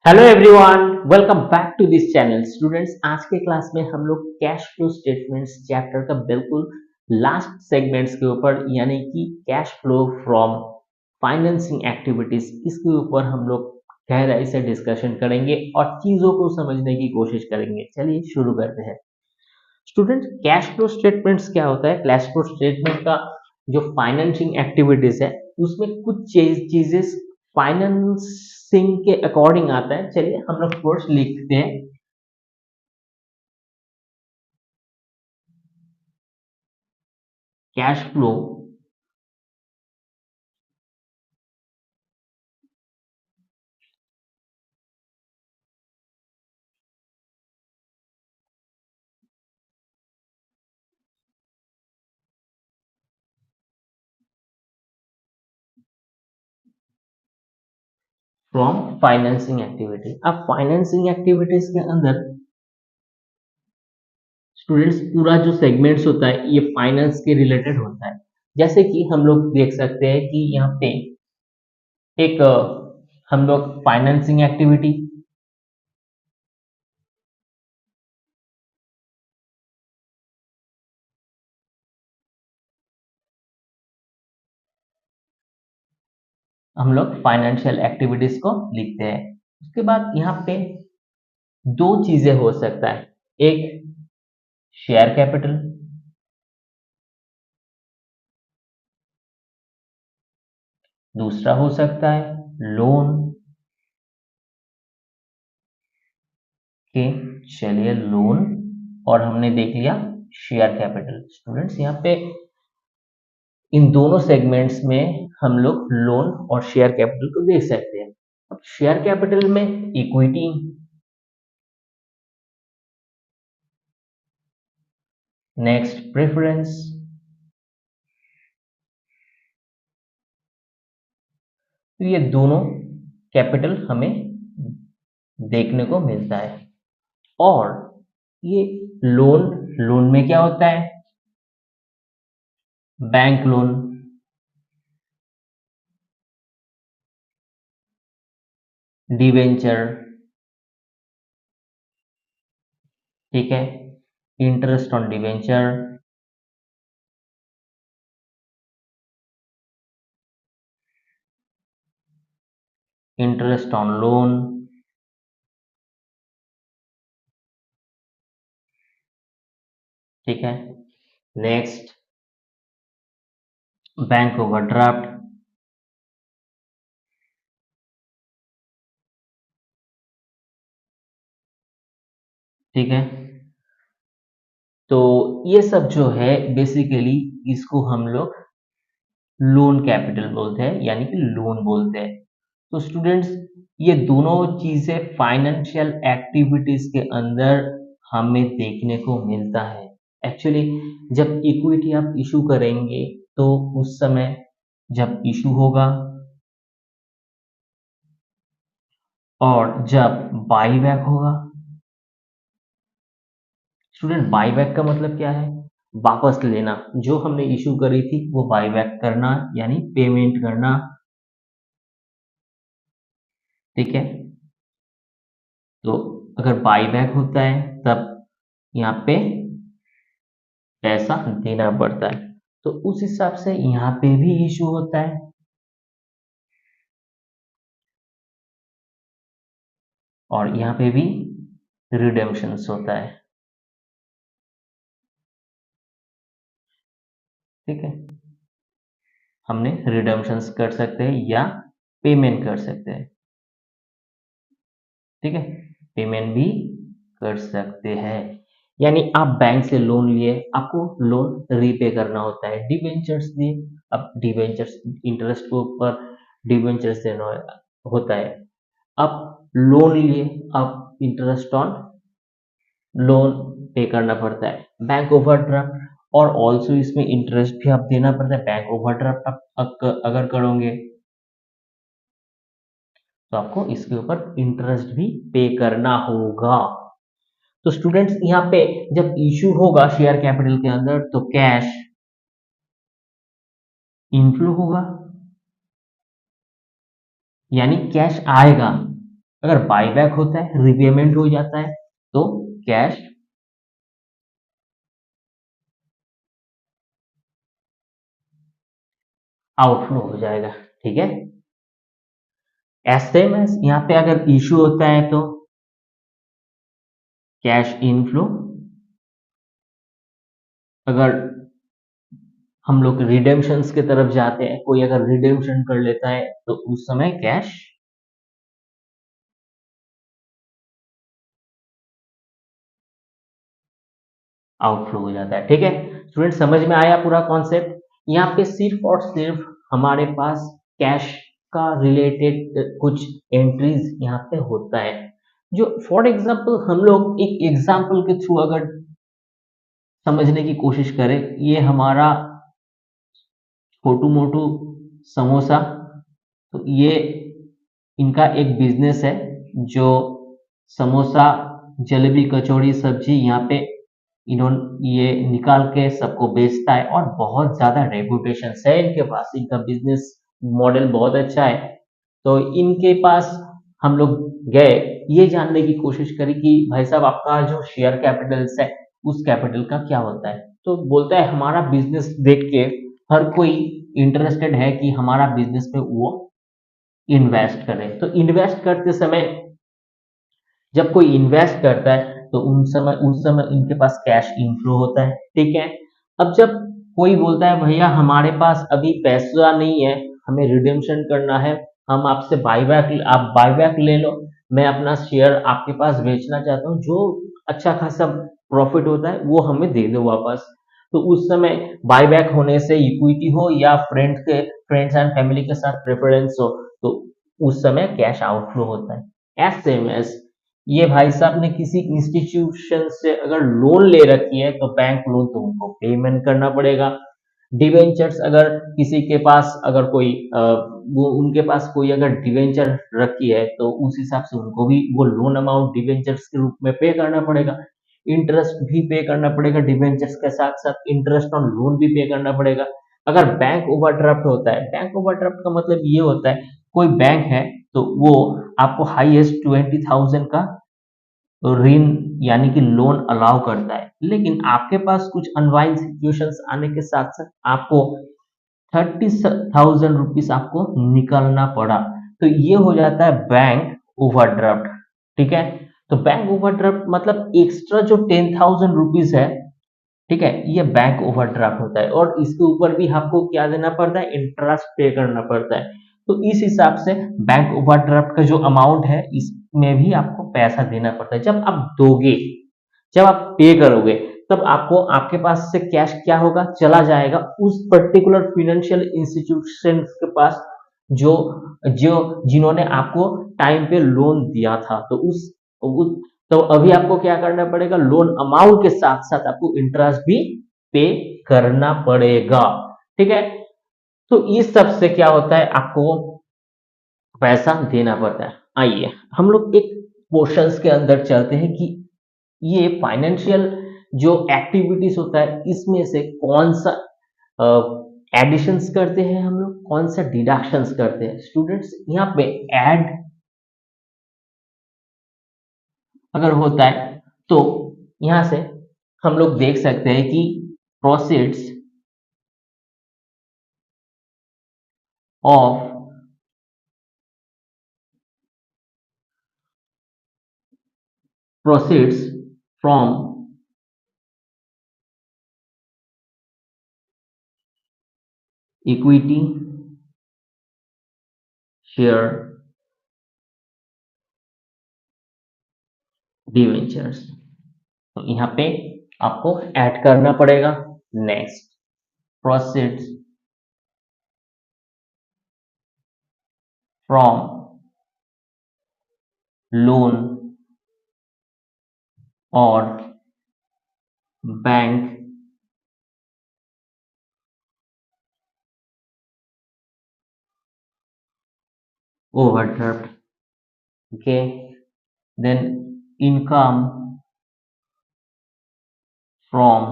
Hello everyone, welcome back to this channel. Students, आज के class में हम लोग कैश फ्लो स्टेटमेंट्स चैप्टर का बिल्कुल लास्ट सेगमेंट्स के ऊपर यानी कि cash flow from financing activities, इसके ऊपर हम लोग गहराई से डिस्कशन करेंगे और चीजों को समझने की कोशिश करेंगे। चलिए शुरू करते हैं। स्टूडेंट्स, कैश फ्लो स्टेटमेंट्स क्या होता है? कैश फ्लो स्टेटमेंट का जो फाइनेंसिंग एक्टिविटीज है उसमें कुछ चीजें फाइनेंसिंग के अकॉर्डिंग आता है। चलिए हम लोग फर्स्ट लिखते हैं cash flow from financing activity. अब फाइनेंसिंग एक्टिविटीज के अंदर स्टूडेंट्स पूरा जो सेगमेंट्स होता है ये फाइनेंस के रिलेटेड होता है। जैसे कि हम लोग देख सकते हैं कि यहाँ पे एक हम लोग फाइनेंसिंग एक्टिविटी, हम लोग फाइनेंशियल एक्टिविटीज को लिखते हैं। उसके बाद यहाँ पे दो चीजें हो सकता है, एक शेयर कैपिटल, दूसरा हो सकता है लोन के। चलिए लोन और हमने देख लिया शेयर कैपिटल। स्टूडेंट्स, यहाँ पे इन दोनों सेगमेंट्स में हम लोग लोन और शेयर कैपिटल को देख सकते हैं। अब शेयर कैपिटल में इक्विटी, नेक्स्ट प्रेफरेंस, तो ये दोनों कैपिटल हमें देखने को मिलता है। और ये लोन, लोन में क्या होता है? बैंक लोन, डिवेंचर, ठीक है, interest on debenture, interest on loan, ठीक है, नेक्स्ट बैंक ओवरड्राफ्ट, ठीक है। तो ये सब जो है बेसिकली इसको हम लोग लोन कैपिटल बोलते हैं यानी कि लोन बोलते हैं। तो स्टूडेंट्स, ये दोनों चीजें फाइनेंशियल एक्टिविटीज के अंदर हमें देखने को मिलता है। एक्चुअली जब इक्विटी आप इशू करेंगे तो उस समय जब इशू होगा और जब बाईबैक होगा। स्टूडेंट, बाईबैक का मतलब क्या है? वापस लेना। जो हमने इशू करी थी वो बाईबैक करना यानी पेमेंट करना, ठीक है। तो अगर बाईबैक होता है तब यहाँ पे पैसा देना पड़ता है। तो उस हिसाब से यहाँ पे भी इशू होता है और यहाँ पे भी रिडेम्पशंस होता है, ठीक है। हमने रिडेम्पशंस कर सकते हैं या पेमेंट कर सकते हैं, ठीक है। पेमेंट भी कर सकते हैं। यानी आप बैंक से लोन लिए, आपको लोन रीपे करना होता है, डिबेंचर्स दिए, अब डिबेंचर्स इंटरेस्ट के ऊपर डिबेंचर्स देना होता है। आप लोन लिए, आप इंटरेस्ट ऑन लोन पे करना पड़ता है। बैंक ओवरड्राफ्ट और ऑल्सो इसमें इंटरेस्ट भी आप देना पड़ता है। बैंक ओवरड्राफ्ट आप अगर करोगे तो आपको इसके ऊपर इंटरेस्ट भी पे करना होगा। तो स्टूडेंट्स, यहाँ पे जब इशू होगा शेयर कैपिटल के अंदर तो कैश इनफ्लो होगा यानी कैश आएगा। अगर बायबैक होता है, रिपेमेंट हो जाता है, तो कैश आउटफ्लो हो जाएगा। ठीक है, एस सेम एस यहाँ पे अगर इशू होता है तो कैश इनफ्लो। अगर हम लोग रिडेम्पशंस की तरफ जाते हैं, कोई अगर रिडेम्पशन कर लेता है तो उस समय कैश आउटफ्लो हो जाता है। ठीक है स्टूडेंट, समझ में आया पूरा कॉन्सेप्ट? यहाँ पे सिर्फ और सिर्फ हमारे पास कैश का रिलेटेड कुछ एंट्रीज यहाँ पे होता है, जो फॉर एग्जांपल हम लोग एक एग्जांपल के थ्रू अगर समझने की कोशिश करें, ये हमारा छोटू मोटू समोसा, तो ये इनका एक बिजनेस है जो समोसा जलेबी कचौड़ी सब्जी यहाँ पे इन्होंने ये निकाल के सबको बेचता है और बहुत ज्यादा रेपुटेशन है इनके पास, इनका बिजनेस मॉडल बहुत अच्छा है। तो इनके पास हम लोग गए, ये जानने की कोशिश करी कि भाई साहब आपका जो शेयर कैपिटल्स है उस कैपिटल का क्या होता है, तो बोलता है हमारा बिजनेस देख के हर कोई इंटरेस्टेड है कि हमारा बिजनेस पे वो इन्वेस्ट करें। तो इन्वेस्ट करते समय, जब कोई इन्वेस्ट करता है तो उस समय इनके पास कैश इनफ्लो होता है। ठीक है, अब जब कोई बोलता है भैया हमारे पास अभी पैसा नहीं है, हमें रिडेम्पशन करना है, हम आपसे बायबैक, आप बायबैक ले लो, मैं अपना शेयर आपके पास बेचना चाहता हूँ, जो अच्छा खासा प्रॉफिट होता है वो हमें दे दो वापस। तो उस समय बायबैक होने से इक्विटी हो या फ्रेंड्स एंड फैमिली के साथ प्रेफरेंस हो, तो उस समय कैश आउटफ्लो होता है। एस सेम एस ये भाई साहब ने किसी इंस्टीट्यूशन से अगर लोन ले रखी है तो बैंक लोन तो उनको पेमेंट करना पड़ेगा। डिवेंचर्स अगर किसी के पास अगर कोई वो उनके पास कोई अगर डिवेंचर रखी है तो उस हिसाब से उनको भी वो लोन अमाउंट डिवेंचर्स के रूप में पे करना पड़ेगा, इंटरेस्ट भी पे करना पड़ेगा, डिवेंचर्स के साथ साथ इंटरेस्ट ऑन लोन भी पे करना पड़ेगा। अगर बैंक ओवरड्राफ्ट होता है, बैंक ओवरड्राफ्ट का मतलब ये होता है कोई बैंक है तो वो आपको हाईएस्ट 20,000 का ऋण यानी कि लोन अलाउ करता है, लेकिन आपके पास कुछ अनवाइंड सिचुएशंस आने के साथ साथ आपको 30,000 रुपीज आपको निकालना पड़ा, तो ये हो जाता है बैंक ओवरड्राफ्ट। ठीक है, तो बैंक ओवरड्राफ्ट मतलब एक्स्ट्रा जो 10,000 रुपीज है, ठीक है, ये बैंक ओवरड्राफ्ट होता है और इसके ऊपर भी आपको क्या देना पड़ता है, इंटरेस्ट पे करना पड़ता है। तो इस हिसाब से बैंक ओवरड्राफ्ट का जो अमाउंट है इसमें भी आपको पैसा देना पड़ता है। जब आप दोगे, जब आप पे करोगे, तब आपको आपके पास से कैश क्या होगा, चला जाएगा उस पर्टिकुलर फाइनेंशियल इंस्टीट्यूशन के पास जो जो जिन्होंने आपको टाइम पे लोन दिया था। तो उस तो अभी आपको क्या करना पड़ेगा, लोन अमाउंट के साथ साथ आपको इंटरेस्ट भी पे करना पड़ेगा। ठीक है, तो इस सब से क्या होता है, आपको पैसा देना पड़ता है। आइए हम लोग एक पोर्शंस के अंदर चलते हैं कि ये फाइनेंशियल जो एक्टिविटीज होता है इसमें से कौन सा एडिशंस करते हैं हम लोग, कौन सा डिडक्शंस करते हैं। स्टूडेंट्स यहाँ पे ऐड अगर होता है तो यहाँ से हम लोग देख सकते हैं कि proceeds of proceeds from equity share debentures, तो यहाँ पे आपको ऐड करना पड़ेगा। नेक्स्ट, प्रोसीड्स फ्रॉम लोन और bank overdraft, okay, then income from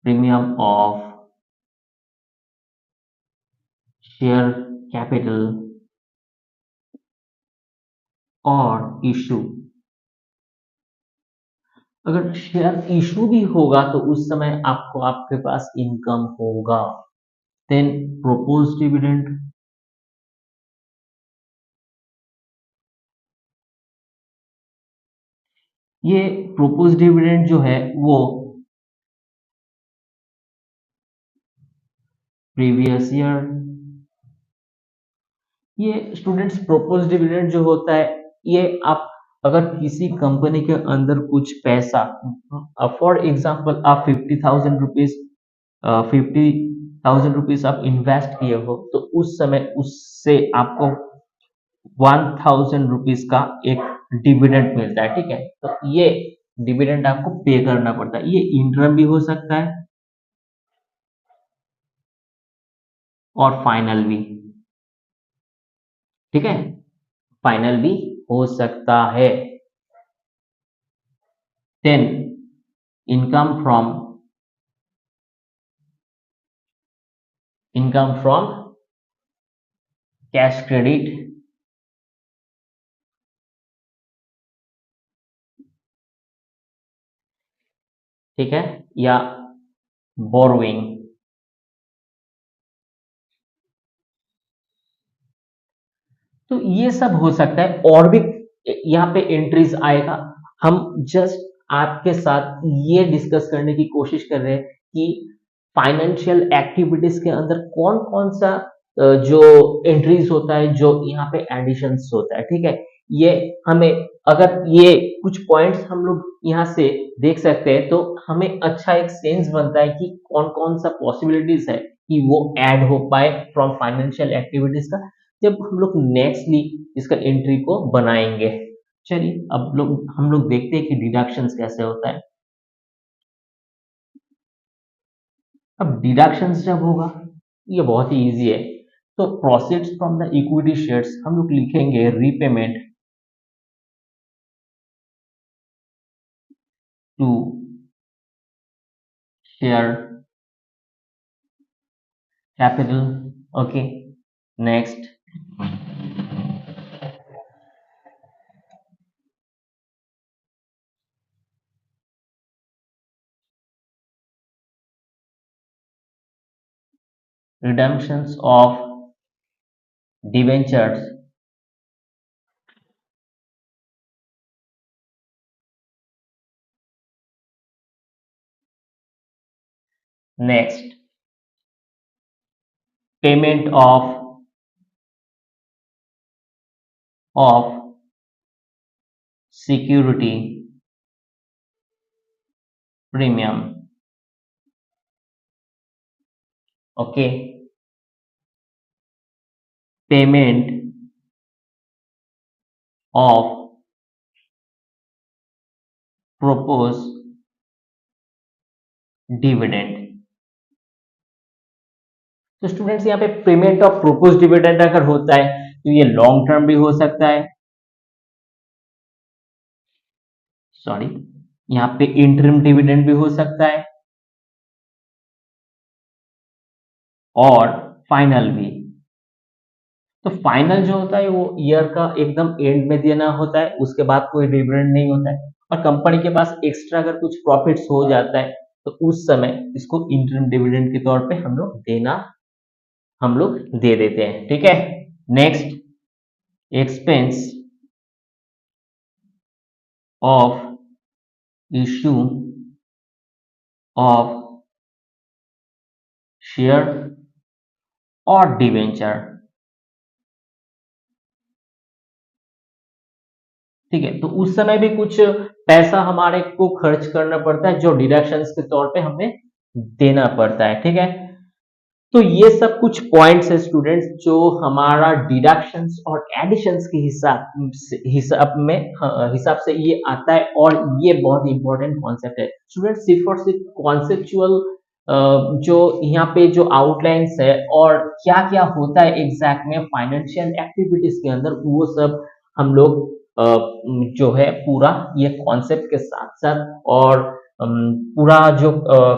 premium of share capital और इशू। अगर शेयर इशू भी होगा तो उस समय आपको आपके पास इनकम होगा। देन प्रोपोज डिविडेंड, ये प्रोपोज डिविडेंड जो है वो प्रीवियस ईयर। ये स्टूडेंट्स प्रोपोज डिविडेंड जो होता है, ये आप अगर किसी कंपनी के अंदर कुछ पैसा, फॉर एग्जांपल आप 50,000 रुपीज आप इन्वेस्ट किए हो, तो उस समय उससे आपको 1,000 रुपीज का एक डिविडेंड मिलता है। ठीक है, तो ये डिविडेंड आपको पे करना पड़ता है। ये इंटरम भी हो सकता है और फाइनल भी। ठीक है, फाइनल भी हो सकता है। Then income from cash credit, ठीक है, या बोरोइंग। तो ये सब हो सकता है, और भी यहाँ पे एंट्रीज आएगा। हम जस्ट आपके साथ ये डिस्कस करने की कोशिश कर रहे हैं कि फाइनेंशियल एक्टिविटीज के अंदर कौन कौन सा जो एंट्रीज होता है, जो यहाँ पे एडिशंस होता है। ठीक है, ये हमें, अगर ये कुछ पॉइंट्स हम लोग यहाँ से देख सकते हैं तो हमें अच्छा एक सेंस बनता है कि कौन कौन सा पॉसिबिलिटीज है कि वो ऐड हो पाए फ्रॉम फाइनेंशियल एक्टिविटीज का, जब हम लोग नेक्स्टली इसका एंट्री को बनाएंगे। चलिए अब हम लोग देखते हैं कि डिडक्शंस कैसे होता है। अब डिडक्शंस जब होगा, ये बहुत ही इजी है। तो proceeds from the equity shares हम लोग लिखेंगे repayment to share capital. Okay, next redemptions of debentures, next payment of security premium। Okay, payment of propose dividend. तो स्टूडेंट्स यहाँ पे पेमेंट ऑफ प्रोपोज डिविडेंड अगर होता है तो ये लॉन्ग टर्म भी हो सकता है, सॉरी, यहाँ पे इंटरिम डिविडेंड भी हो सकता है और फाइनल भी। तो फाइनल जो होता है वो ईयर का एकदम एंड में देना होता है, उसके बाद कोई डिविडेंड नहीं होता है। और कंपनी के पास एक्स्ट्रा अगर कुछ प्रॉफिट्स हो जाता है तो उस समय इसको इंटरिम डिविडेंड के तौर पे हम लोग दे देते हैं। ठीक है, next expense of issue of share और डिवेंचर। ठीक है, तो उस समय भी कुछ पैसा हमारे को खर्च करना पड़ता है जो डिडक्शंस के तौर पे हमें देना पड़ता है। ठीक है, तो ये सब कुछ पॉइंट्स है स्टूडेंट्स जो हमारा डिडक्शंस और एडिशंस के हिसाब से ये आता है, और ये बहुत इंपॉर्टेंट कॉन्सेप्ट है स्टूडेंट्स। सिर्फ और सिर्फ कॉन्सेप्चुअल जो यहाँ पे जो आउटलाइंस है और क्या क्या होता है एग्जैक्ट में फाइनेंशियल एक्टिविटीज के अंदर, वो सब हम लोग जो है पूरा ये कॉन्सेप्ट के साथ साथ, और पूरा जो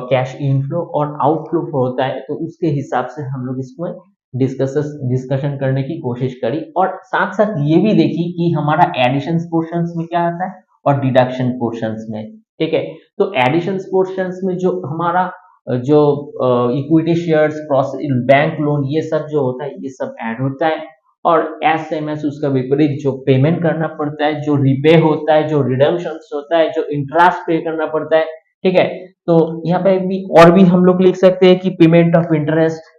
कैश इनफ्लो और आउटफ्लो होता है तो उसके हिसाब से हम लोग इसको डिस्कशन करने की कोशिश करी और साथ साथ ये भी देखी कि हमारा एडिशन पोर्शंस में क्या आता है और डिडक्शन पोर्शंस में। ठीक है, तो एडिशन पोर्शंस में जो हमारा जो इक्विटी शेयर्स, बैंक लोन, ये सब जो होता है ये सब ऐड होता है। और एसएमएस उसका विपरीत, जो पेमेंट करना पड़ता है, जो रिपे होता है, जो रिडम्पशन होता है, जो इंटरेस्ट पे करना पड़ता है। ठीक है, तो यहाँ पे भी और भी हम लोग लिख सकते हैं कि पेमेंट ऑफ इंटरेस्ट,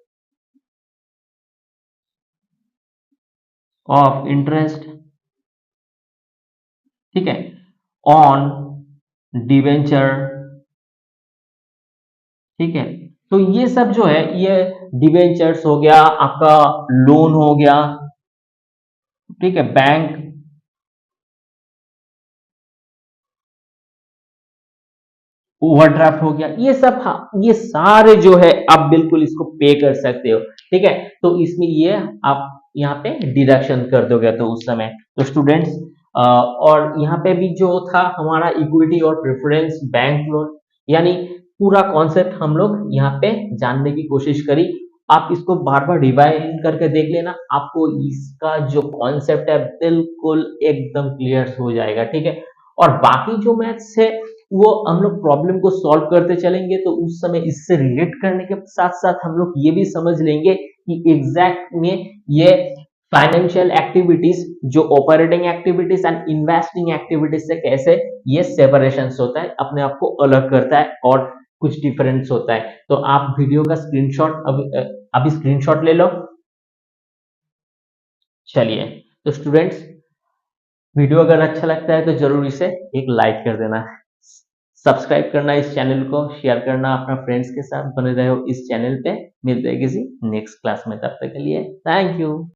ठीक है, ऑन डिवेंचर। ठीक है, तो ये सब जो है ये डिवेंचर्स हो गया, आपका लोन हो गया। ठीक है, बैंक ओवरड्राफ्ट हो गया, ये सब, हाँ, ये सारे जो है आप बिल्कुल इसको पे कर सकते हो। ठीक है, तो इसमें ये आप यहाँ पे डिडक्शन कर दोगे तो उस समय। तो स्टूडेंट्स, और यहाँ पे भी जो था हमारा इक्विटी और प्रेफरेंस बैंक लोन, यानी पूरा कॉन्सेप्ट हम लोग यहाँ पे जानने की कोशिश करी। आप इसको बार बार रिवाइंड करके देख लेना, आपको इसका जो कॉन्सेप्ट है बिल्कुल एकदम क्लियर हो जाएगा। ठीक है, और बाकी जो मैथ्स है वो हम लोग प्रॉब्लम को सॉल्व करते चलेंगे, तो उस समय इससे रिलेट करने के साथ साथ हम लोग ये भी समझ लेंगे कि एग्जैक्ट में ये फाइनेंशियल एक्टिविटीज, जो operating activities and investing activities से कैसे ये सेपरेशन होता है, अपने आप को अलग करता है और कुछ डिफरेंस होता है। तो आप वीडियो का स्क्रीनशॉट अभी स्क्रीनशॉट ले लो। चलिए, तो स्टूडेंट्स, वीडियो अगर अच्छा लगता है तो जरूर इसे एक लाइक कर देना, सब्सक्राइब करना, इस चैनल को शेयर करना अपना फ्रेंड्स के साथ, बने रहो इस चैनल पे। मिलते हैं किसी नेक्स्ट क्लास में, तब तक के लिए थैंक यू।